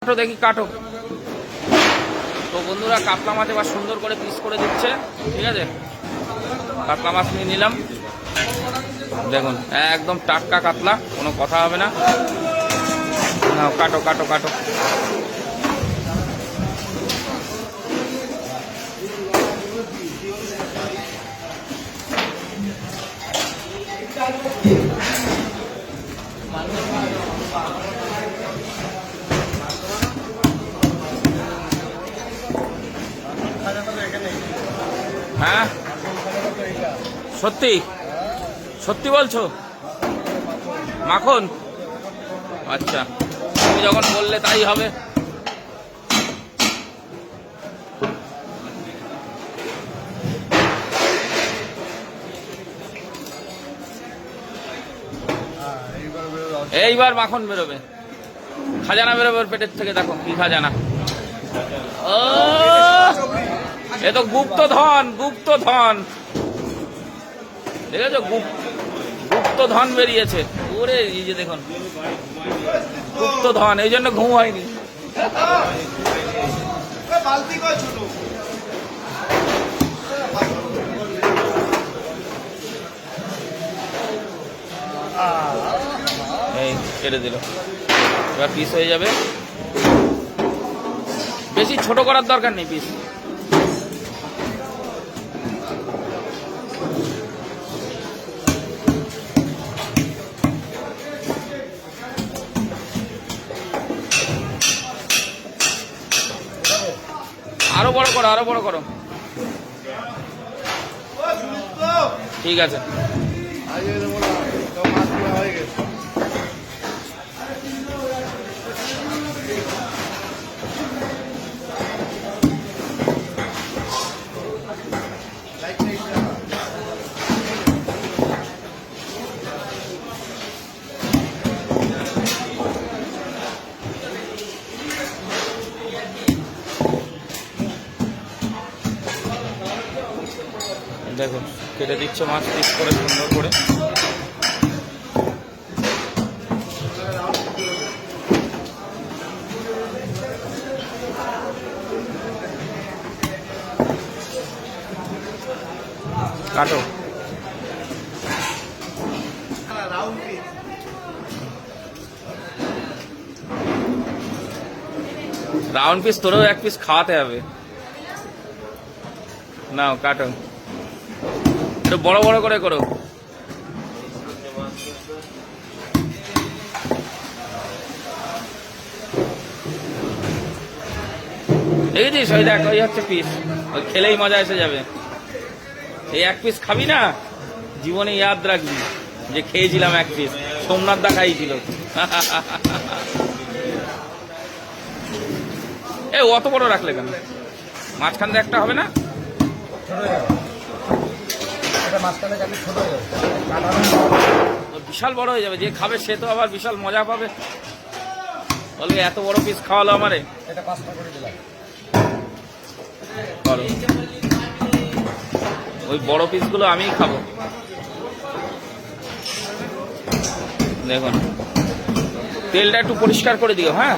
কাটো দেখি কাটো। তো বন্ধুরা কাতলা মাছ এবার সুন্দর করে পিস করে দিচ্ছে, ঠিক আছে। কাতলা মাছ নিয়ে নিলাম, দেখুন একদম টাটকা কাতলা, কোনো কথা হবে না। নাও কাটো কাটো কাটো। হ্যাঁ সত্যি সত্যি বলছো? মাখন? আচ্ছা, তুমি যখন বললে তাই হবে। এইবার মাখন বেরোবে, খাজানা বেরোবে ওর পেটের থেকে। দেখো কি খাজানা! ও এ তো গুপ্তধন, গুপ্তধন, ঠিক আছে। গুপ্তধন বেরিয়েছে। ওরে এই যে দেখুন গুপ্তধন, এই জন্য ঘুম হয়নি। এই কেটে দিল, এবার পিস হয়ে যাবে। বেশি ছোট করার দরকার নেই পিস। আরো বড় করো, আরো বড় করো। ঠিক আছে। দেখুন কেটে দিচ্ছে মাছ পিস করে সুন্দর করে। কাটো। রাউন্ড পিস তোরেও এক পিস খাওয়াতে হবে। নাও কাটো, একটু বড় বড় করে করো। দেখেছিস ওই দেখ, ওই হচ্ছে পিস, ওই খেলেই মজা এসে যাবে। এই এক পিস খাবি না, জীবনে ইয়াদ রাখবি যে খেয়েছিলাম এক পিস, সোমনাথ দা খাইছিল। এ অত বড় রাখলে কেন? মাঝখান দিয়ে একটা হবে না? বিশাল বড় হয়ে যাবে, যে খাবে সে তো আবার বিশাল মজা পাবে। বলবে এত বড় পিস খাওয়ালো আমারে। ওই বড় পিসগুলো আমিই খাবো। দেখুন তেলটা একটু পরিষ্কার করে দিও। হ্যাঁ।